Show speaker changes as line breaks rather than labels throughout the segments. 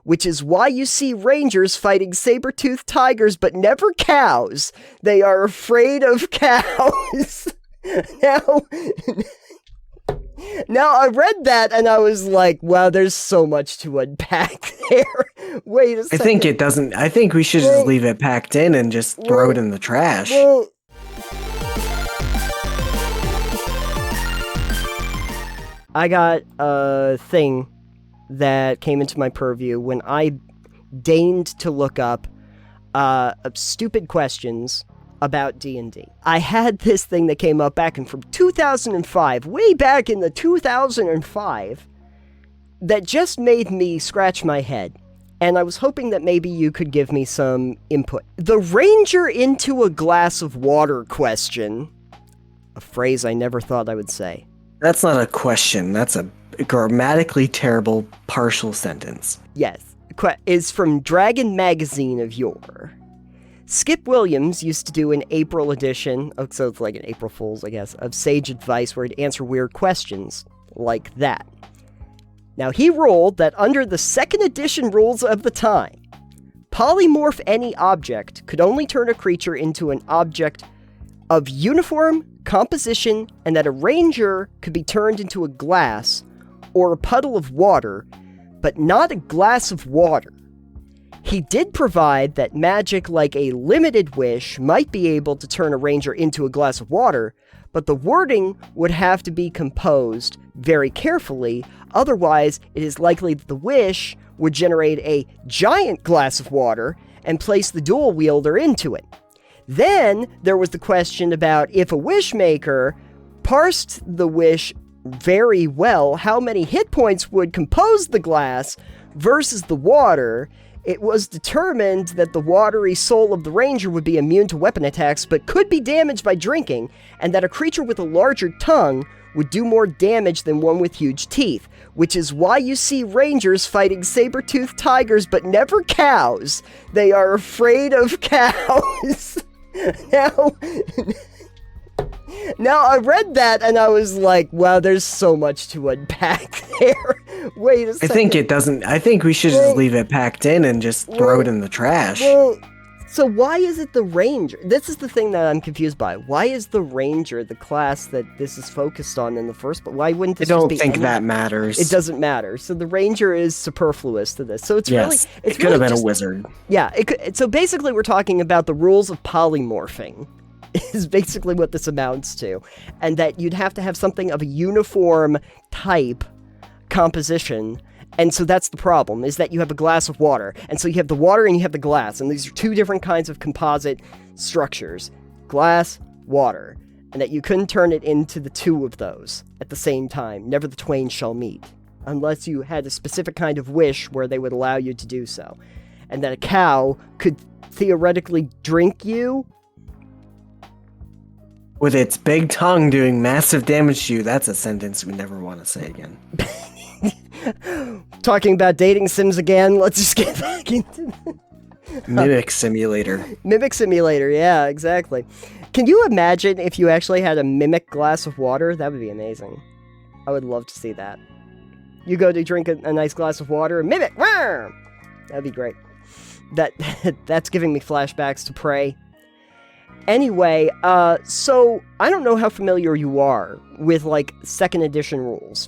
which is why you see rangers fighting saber-toothed tigers but never cows. They are afraid of cows. Now, I read that and I was like, wow, there's so much to unpack there. Wait a second.
I think we should just leave it packed in and just throw it in the trash.
I got a thing that came into my purview when I deigned to look up stupid questions about D&D. I had this thing that came up back in from 2005, way back in the 2005, that just made me scratch my head. And I was hoping that maybe you could give me some input. The ranger into a glass of water question. A phrase I never thought I would say.
That's not a question. That's a grammatically terrible partial sentence.
Yes. Is from Dragon Magazine of yore. Skip Williams used to do an April edition, so it's like an April Fool's, I guess, of Sage Advice where he'd answer weird questions like that. Now, he ruled that under the second edition rules of the time, polymorph any object could only turn a creature into an object of uniform composition, and that a ranger could be turned into a glass or a puddle of water, but not a glass of water. He did provide that magic like a limited wish might be able to turn a ranger into a glass of water, but the wording would have to be composed very carefully, otherwise it is likely that the wish would generate a giant glass of water and place the dual wielder into it. Then there was the question about if a wishmaker parsed the wish very well, how many hit points would compose the glass versus the water. It was determined that the watery soul of the ranger would be immune to weapon attacks but could be damaged by drinking, and that a creature with a larger tongue would do more damage than one with huge teeth, which is why you see rangers fighting saber-toothed tigers but never cows. They are afraid of cows. Now, I read that and I was like, wow, there's so much to unpack there. Wait a second.
I think we should just leave it packed in and just throw it in the trash.
Well, so why is it the ranger? This is the thing that I'm confused by. Why is the ranger the class that this is focused on in the first place? Why wouldn't this just be...
I don't think that matters.
It doesn't matter. So the ranger is superfluous to this. So it's really...
It could have been a wizard.
Yeah, so basically we're talking about the rules of polymorphing. Is basically what this amounts to. And that you'd have to have something of a uniform type composition. And so that's the problem, is that you have a glass of water. And so you have the water and you have the glass. And these are two different kinds of composite structures. Glass, water. And that you couldn't turn it into the two of those at the same time. Never the twain shall meet. Unless you had a specific kind of wish where they would allow you to do so. And that a cow could theoretically drink you.
With its big tongue doing massive damage to you, that's a sentence we never want to say again.
Talking about dating sims again, let's just get back into
Mimic Simulator.
Mimic Simulator, yeah, exactly. Can you imagine if you actually had a mimic glass of water? That would be amazing. I would love to see that. You go to drink a nice glass of water, and mimic! Wah! That'd be great. That's giving me flashbacks to Prey. Anyway, so I don't know how familiar you are with, like, second edition rules.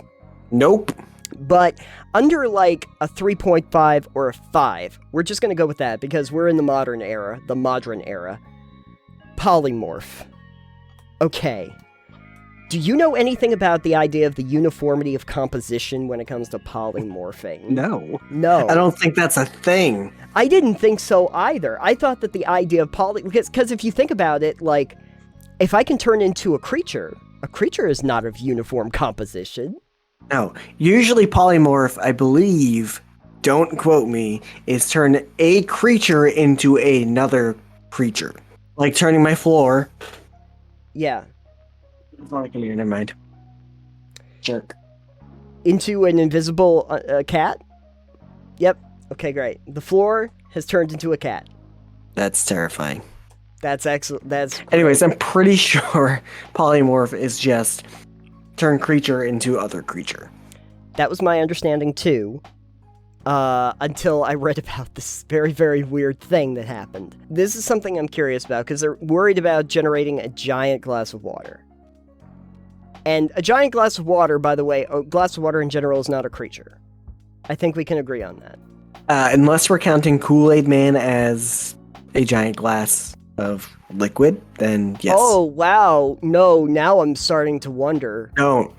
Nope.
But under, like, a 3.5 or a 5, we're just gonna go with that because we're in the modern era. Polymorph. Okay. Do you know anything about the idea of the uniformity of composition when it comes to polymorphing?
No.
No.
I don't think that's a thing.
I didn't think so either. I thought that the idea of because if you think about it, like, if I can turn into a creature is not of uniform composition.
No. Usually polymorph, I believe, don't quote me, is turn a creature into another creature. Like turning my floor.
Yeah.
Never mind. Jerk.
Into an invisible cat? Yep. Okay, great. The floor has turned into a cat.
That's terrifying.
That's excellent. That's great.
Anyways, I'm pretty sure polymorph is just turn creature into other creature.
That was my understanding too. until I read about this very, very weird thing that happened. This is something I'm curious about, because they're worried about generating a giant glass of water. And a giant glass of water, by the way, a glass of water in general is not a creature. I think we can agree on that.
Unless we're counting Kool-Aid Man as a giant glass of liquid, then yes.
Oh, wow. No, now I'm starting to wonder.
Don't.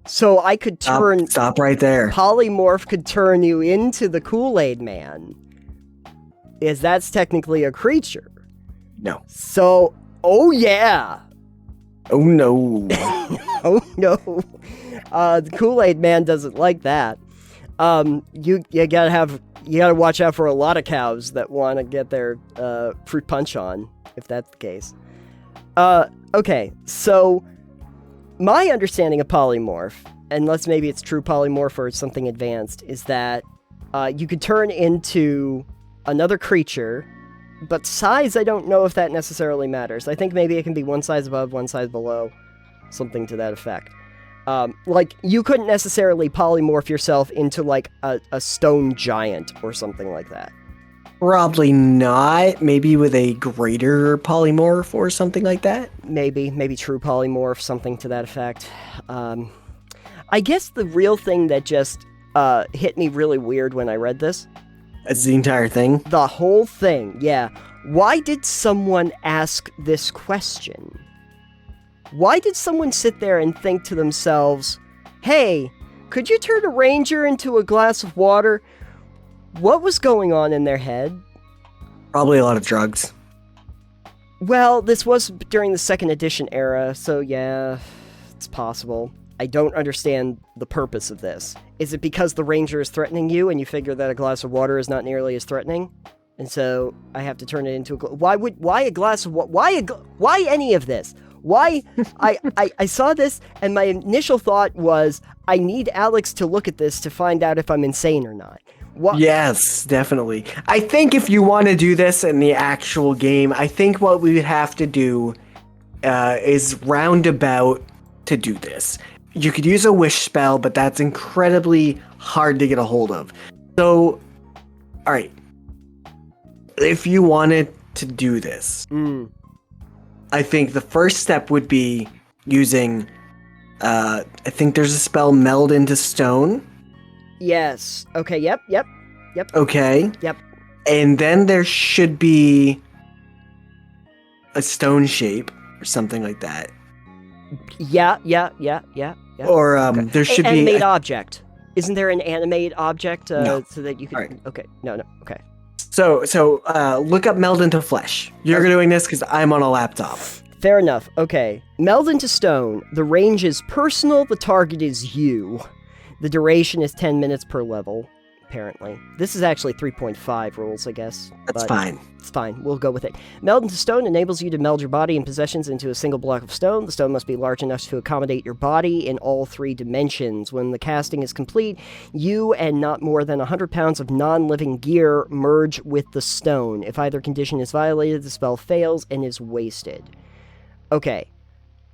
So I could turn...
Stop right there.
Polymorph could turn you into the Kool-Aid Man. Is that's technically a creature.
No.
So, oh yeah.
Oh no.
Oh no. The Kool-Aid Man doesn't like that. You gotta watch out for a lot of cows that want to get their fruit punch on, if that's the case. Okay, so my understanding of polymorph, unless maybe it's true polymorph or it's something advanced, is that you could turn into another creature, but size, I don't know if that necessarily matters. I think maybe it can be one size above, one size below, something to that effect. Like, you couldn't necessarily polymorph yourself into, like, a stone giant or something like that.
Probably not. Maybe with a greater polymorph or something like that.
Maybe true polymorph, something to that effect. I guess the real thing that just hit me really weird when I read this.
That's the entire thing?
The whole thing, yeah. Why did someone ask this question? Why did someone sit there and think to themselves, hey, could you turn a ranger into a glass of water? What was going on in their head?
Probably a lot of drugs.
Well, this was during the 2nd edition era, so yeah, it's possible. I don't understand the purpose of this. Is it because the ranger is threatening you and you figure that a glass of water is not nearly as threatening? And so I have to turn it into a why a glass of why any of this? Why I saw this and my initial thought was I need Alex to look at this to find out if I'm insane or not.
Yes, definitely. I think if you want to do this in the actual game, I think what we would have to do is roundabout to do this. You could use a wish spell, but that's incredibly hard to get a hold of. So, alright. If you wanted to do this, I think the first step would be using, I think there's a spell, Meld into Stone.
Yes. Okay, yep.
Okay.
Yep.
And then there should be a stone shape or something like that.
Yeah.
Or
Okay.
there should be
animate object. Isn't there an animate object
No.
so that you can?
Alright.
Okay. No. Okay.
So look up Meld into Flesh. You're doing this because I'm on a laptop.
Fair enough. Okay. Meld into Stone. The range is personal. The target is you. The duration is 10 minutes per level, apparently. This is actually 3.5 rules, I guess.
That's
but
fine.
It's fine. We'll go with it. Meld into Stone enables you to meld your body and possessions into a single block of stone. The stone must be large enough to accommodate your body in all 3 dimensions. When the casting is complete, you and not more than 100 pounds of non-living gear merge with the stone. If either condition is violated, the spell fails and is wasted. Okay.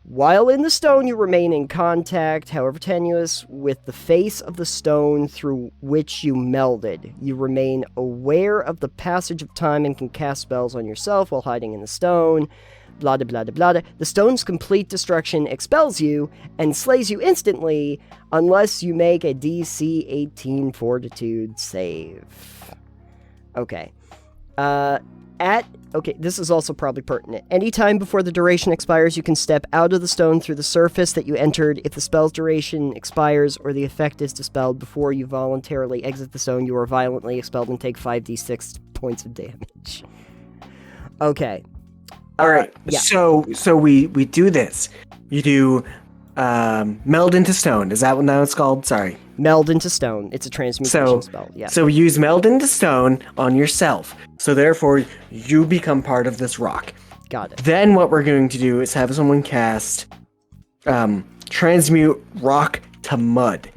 While in the stone, you remain in contact, however tenuous, with the face of the stone through which you melded. You remain aware of the passage of time and can cast spells on yourself while hiding in the stone. Blah, blah, blah, blah, blah. The stone's complete destruction expels you and slays you instantly unless you make a DC 18 Fortitude save. Okay. Okay, this is also probably pertinent. Anytime before the duration expires, you can step out of the stone through the surface that you entered. If the spell's duration expires or the effect is dispelled before you voluntarily exit the stone, you are violently expelled and take 5d6 points of damage. Okay.
All right.
Yeah.
So we do this. You do Meld into Stone. Is that what now it's called? Sorry.
Meld into Stone. It's a transmutation spell. Yeah.
So use Meld into Stone on yourself. So therefore, you become part of this rock.
Got it.
Then what we're going to do is have someone cast Transmute Rock to Mud.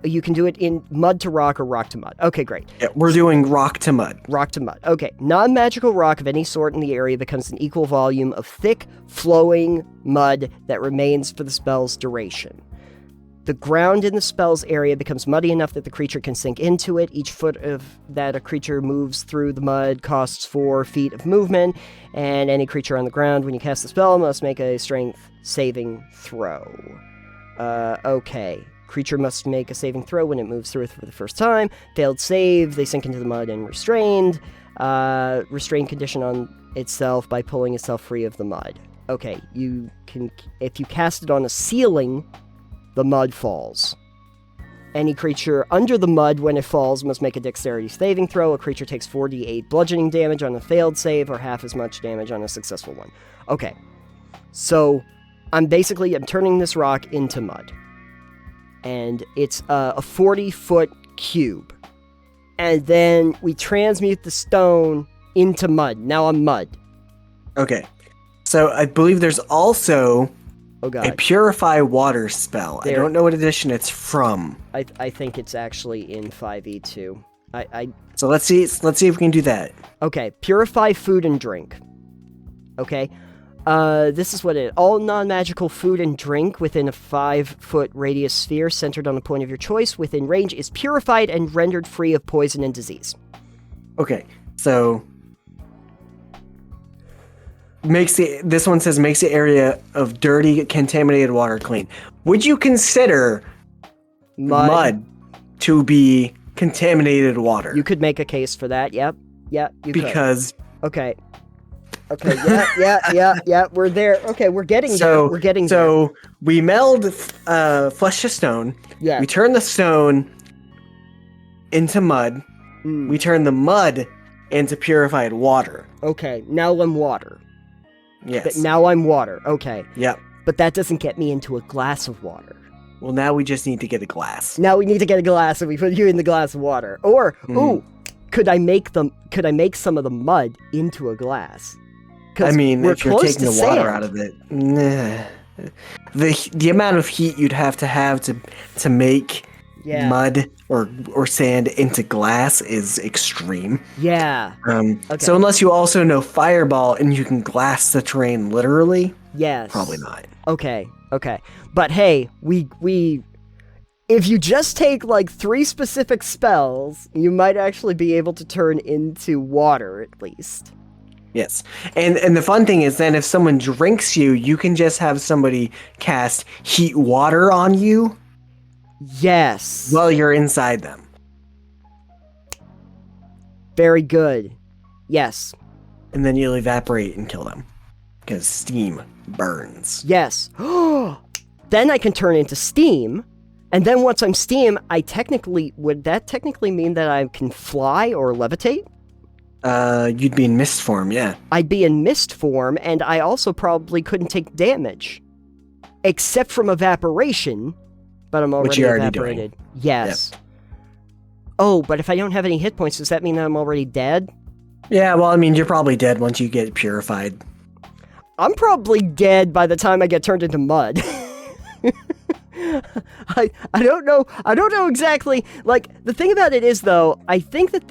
You can do it in mud to rock or rock to mud. Okay, great.
Yeah, we're doing Rock to Mud.
Rock to mud. Okay. Non-magical rock of any sort in the area becomes an equal volume of thick, flowing mud that remains for the spell's duration. The ground in the spell's area becomes muddy enough that the creature can sink into it. Each foot that a creature moves through the mud costs 4 feet of movement, and any creature on the ground when you cast the spell must make a strength saving throw. Okay. Creature must make a saving throw when it moves through it for the first time. Failed save, they sink into the mud and restrained. Restrained condition on itself by pulling itself free of the mud. Okay, you can, if you cast it on a ceiling, the mud falls. Any creature under the mud when it falls must make a dexterity saving throw. A creature takes 4d8 bludgeoning damage on a failed save or half as much damage on a successful one. Okay, so I'm turning this rock into mud. And it's a 40-foot cube. And then we transmute the stone into mud. Now I'm mud.
Okay. So I believe there's also
a
purify water spell. I don't know what edition it's from.
I think it's actually in 5e2.
So let's see if we can do that.
Okay, purify food and drink. Okay. This is what it is. All non-magical food and drink within a 5-foot radius sphere centered on a point of your choice within range is purified and rendered free of poison and disease.
Okay, so this one says makes the area of dirty, contaminated water clean. Would you consider mud to be contaminated water?
You could make a case for that. Yep. Yeah, you could.
Because
okay, yeah, we're there. Okay, we're getting there. We're getting there.
So we meld flesh to stone.
Yeah.
We turn the stone into mud. We turn the mud into purified water.
Okay, now I'm water.
Yes.
But now I'm water. Okay.
Yep.
But that doesn't get me into a glass of water.
Well, now we just need to get a glass.
Now we need to get a glass, and we put you in the glass of water. Or, could I make some of the mud into a glass?
I mean, if you're taking the water out of it, the amount of heat you'd have to make mud or sand into glass is extreme.
Yeah.
Okay. So unless you also know fireball and you can glass the terrain literally,
yes,
probably not.
Okay. But hey, if you just take like 3 specific spells, you might actually be able to turn into water at least.
Yes. And the fun thing is then if someone drinks you, you can just have somebody cast heat water on you.
Yes.
While you're inside them.
Very good. Yes.
And then you'll evaporate and kill them. Because steam burns.
Yes. Then I can turn into steam. And then once I'm steam, would that technically mean that I can fly or levitate?
You'd be in mist form, yeah.
I'd be in mist form, and I also probably couldn't take damage. Except from evaporation, but I'm already evaporated. Doing. Yes. Yep. Oh, but if I don't have any hit points, does that mean that I'm already dead?
Yeah, well, I mean, you're probably dead once you get purified.
I'm probably dead by the time I get turned into mud. I don't know exactly. Like, the thing about it is, though, I think that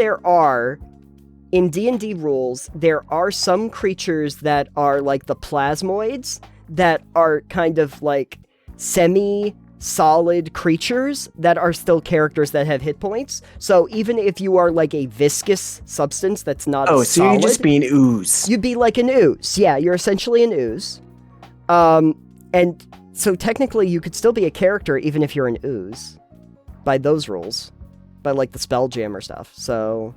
in D&D rules, there are some creatures that are like the plasmoids that are kind of like semi-solid creatures that are still characters that have hit points. So even if you are like a viscous substance that's not solid...
so you'd just be an ooze.
You'd be like an ooze. Yeah, you're essentially an ooze. And so technically you could still be a character even if you're an ooze. By those rules. By like the Spelljammer stuff. So...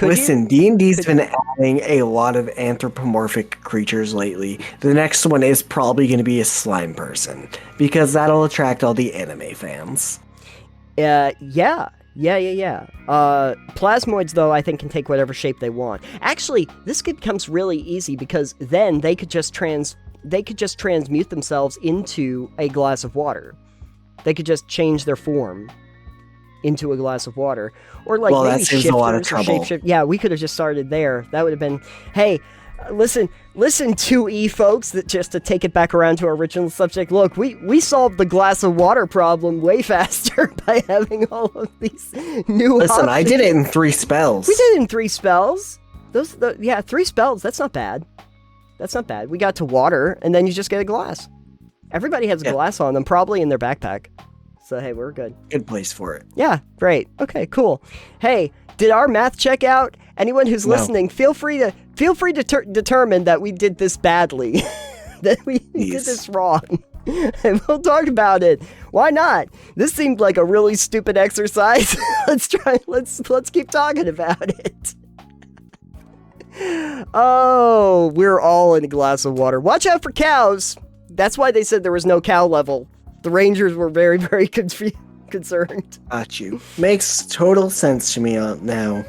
Listen, D&D's been adding a lot of anthropomorphic creatures lately. The next one is probably going to be a slime person, because that'll attract all the anime fans.
Yeah. Plasmoids, though, I think can take whatever shape they want. Actually, this becomes really easy, because then they could just transmute themselves into a glass of water. They could just change their form into a glass of water, or like maybe
shifters a lot of trouble.
Yeah, we could have just started there. That would have been, hey, listen, 2E folks. That just to take it back around to our original subject. Look, we solved the glass of water problem way faster by having all of these new.
Listen, I did it in 3 spells.
We did it in 3 spells. 3 spells. That's not bad. We got to water, and then you just get a glass. Everybody has a
Yeah.
glass on them, probably in their backpack. So, hey, we're good.
Good place for it.
Yeah, great. Okay, cool. Hey, did our math check out? Anyone who's
No.
listening, feel free to determine that we did this badly, that we did
Please.
this wrong, and we'll talk about it. Why not? This seemed like a really stupid exercise. Let's keep talking about it. Oh, we're all in a glass of water. Watch out for cows. That's why they said there was no cow level. The Rangers were very, very concerned.
Got you. Makes total sense to me now.